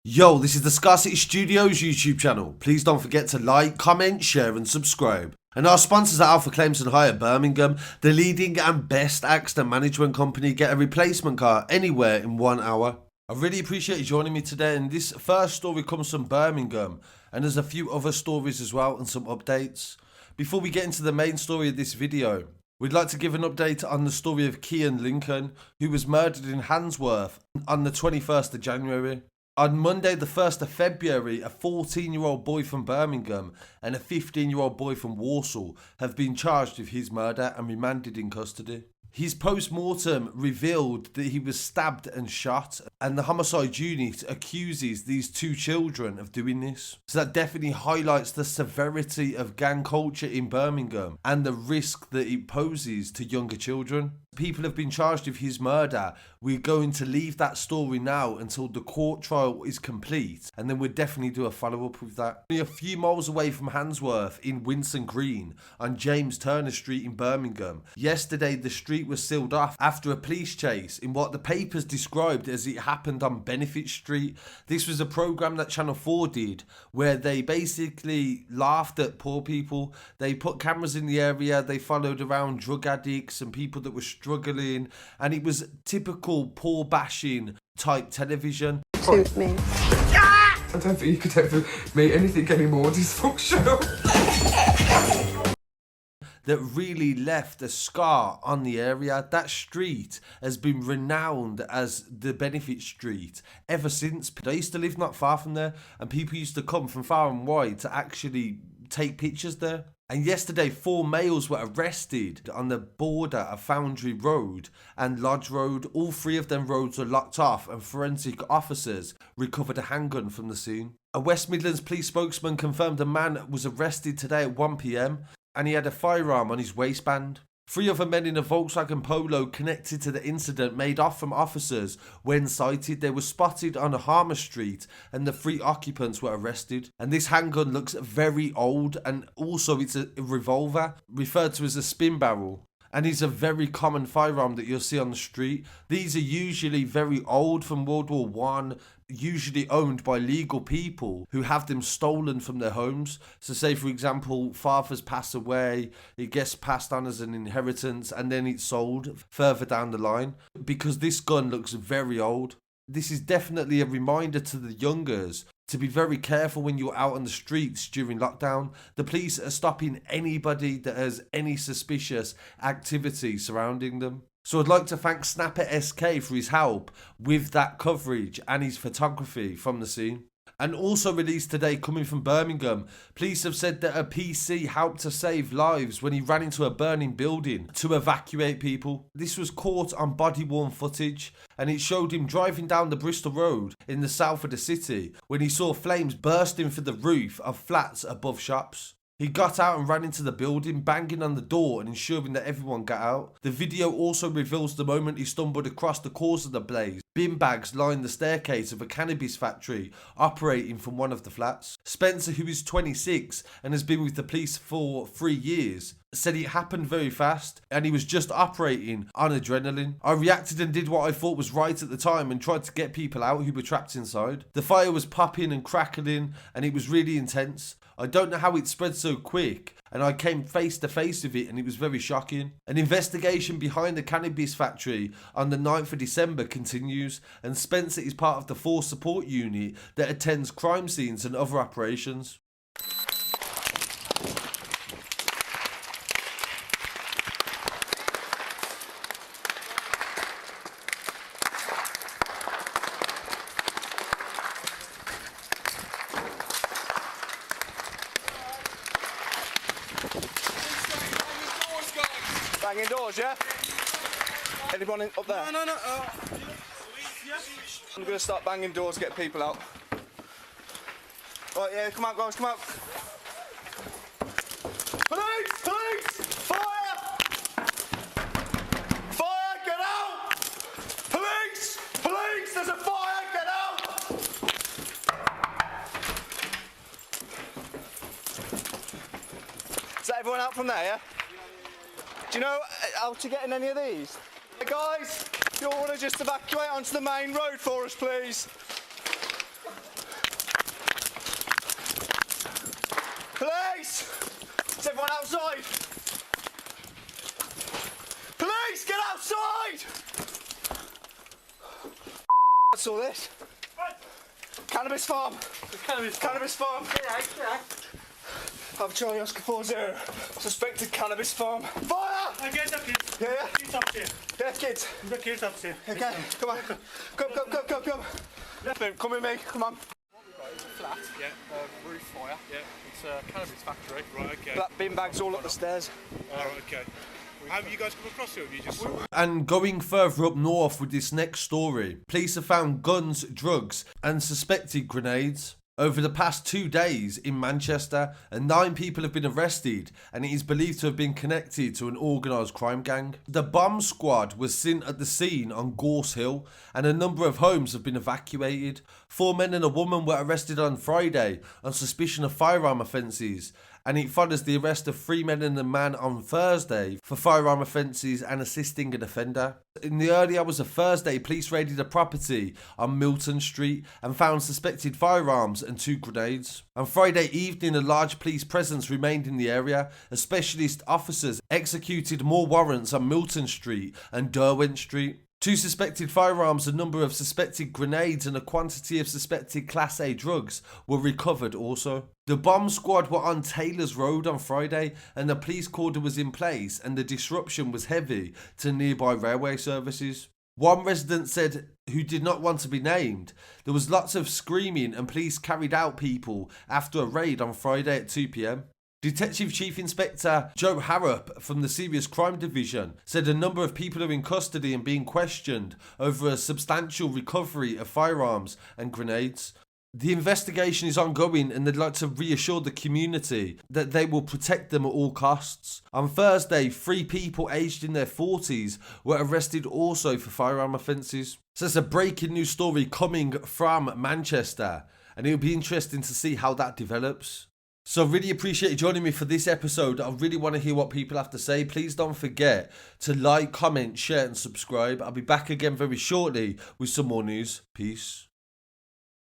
Yo, this is the Scarcity Studios YouTube channel. Please don't forget to like, comment, share and subscribe. And our sponsors are Alpha Claims and Hire Birmingham, the leading and best accident management company. Get a replacement car anywhere in 1 hour. I really appreciate you joining me today, and this first story comes from Birmingham, and there's a few other stories as well and some updates. Before we get into the main story of this video, we'd like to give an update on the story of Kian Lincoln, who was murdered in Handsworth on the 21st of January. On Monday the 1st of February, a 14-year-old boy from Birmingham and a 15-year-old boy from Walsall have been charged with his murder and remanded in custody. His post-mortem revealed that he was stabbed and shot, and the homicide unit accuses these two children of doing this. So that definitely highlights the severity of gang culture in Birmingham and the risk that it poses to younger children. People have been charged with his murder. We're going to leave that story now until the court trial is complete, and then we'll definitely do a follow-up with that. Only a few miles away from Handsworth in Winson Green on James Turner Street in Birmingham, yesterday the street was sealed off after a police chase in what the papers described as it happened on Benefit Street. This was a programme that Channel 4 did where they basically laughed at poor people. They put cameras in the area, they followed around drug addicts and people that were struggling, and it was typical poor bashing type television. Suit me. I don't think you could ever make anything any more dysfunctional. That really left a scar on the area. That street has been renowned as the Benefit Street ever since. I used to live not far from there, and people used to come from far and wide to actually take pictures there. And yesterday, 4 males were arrested on the border of Foundry Road and Lodge Road. All 3 of them roads were locked off, and forensic officers recovered a handgun from the scene. A West Midlands police spokesman confirmed a man was arrested today at 1 PM, and he had a firearm on his waistband. 3 other men in a Volkswagen Polo connected to the incident made off from officers when sighted. They were spotted on a Harmer Street, and the 3 occupants were arrested. And this handgun looks very old, and also it's a revolver, referred to as a spin barrel. And it's a very common firearm that you'll see on the street. These are usually very old, from World War One, usually owned by legal people who have them stolen from their homes. So say, for example, fathers pass away, it gets passed on as an inheritance, and then it's sold further down the line. Because this gun looks very old. This is definitely a reminder to the youngers to be very careful when you're out on the streets during lockdown. The police are stopping anybody that has any suspicious activity surrounding them. So I'd like to thank Snapper SK for his help with that coverage and his photography from the scene. And also released today, coming from Birmingham, police have said that a PC helped to save lives when he ran into a burning building to evacuate people. This was caught on body-worn footage, and it showed him driving down the Bristol Road in the south of the city when he saw flames bursting through the roof of flats above shops. He got out and ran into the building, banging on the door and ensuring that everyone got out. The video also reveals the moment he stumbled across the cause of the blaze. Bin bags line the staircase of a Cannabis Factory operating from one of the flats. Spencer, who is 26 and has been with the police for 3 years, said it happened very fast and he was just operating on adrenaline. I reacted and did what I thought was right at the time and tried to get people out who were trapped inside. The fire was popping and crackling and it was really intense. I don't know how it spread so quick, and I came face to face with it and it was very shocking. An investigation behind the Cannabis Factory on the 9th of December continues, and Spencer is part of the force support unit that attends crime scenes and other operations. Banging doors, yeah? Anyone up there? No. I'm going to start banging doors, get people out. Right, yeah, come out, guys, come out. Police! Police! Fire! Fire, get out! Police! Police, there's a fire, get out! Is that everyone out from there, yeah? Do you know how to get in any of these? Hey guys, you all want to just evacuate onto the main road for us, please? outside! Police, get outside! What's all this? What? Cannabis farm. Cannabis farm. Yeah. I'm Charlie Oscar 40. Suspected cannabis farm. Fire! I get the kids. Yeah. Kids upstairs. Yeah, kids. The kids upstairs. Okay, come on. Come. Come with me, come on. It's a flat, roof fire. Yeah. It's a Cannabis Factory. Right, okay. Black bin bags all up the stairs. Alright, okay. How have you guys come across it? Have you just saw it? And going further up north with this next story, police have found guns, drugs and suspected grenades. Over the past 2 days in Manchester, and 9 people have been arrested, and it is believed to have been connected to an organised crime gang. The bomb squad was seen at the scene on Gorse Hill, and a number of homes have been evacuated. 4 men and a woman were arrested on Friday on suspicion of firearm offences, and it follows the arrest of 3 men and a man on Thursday for firearm offences and assisting an offender. In the early hours of Thursday, police raided a property on Milton Street and found suspected firearms and 2 grenades. On Friday evening, a large police presence remained in the area as specialist officers executed more warrants on Milton Street and Derwent Street. 2 suspected firearms, a number of suspected grenades and a quantity of suspected Class A drugs were recovered also. The bomb squad were on Taylor's Road on Friday and the police cordon was in place and the disruption was heavy to nearby railway services. One resident said, who did not want to be named, there was lots of screaming and police carried out people after a raid on Friday at 2 p.m. Detective Chief Inspector Joe Harrop from the Serious Crime Division said a number of people are in custody and being questioned over a substantial recovery of firearms and grenades. The investigation is ongoing and they'd like to reassure the community that they will protect them at all costs. On Thursday, 3 people aged in their 40s were arrested also for firearm offences. So it's a breaking news story coming from Manchester and it'll be interesting to see how that develops. So I really appreciate you joining me for this episode. I really want to hear what people have to say. Please don't forget to like, comment, share and subscribe. I'll be back again very shortly with some more news. Peace.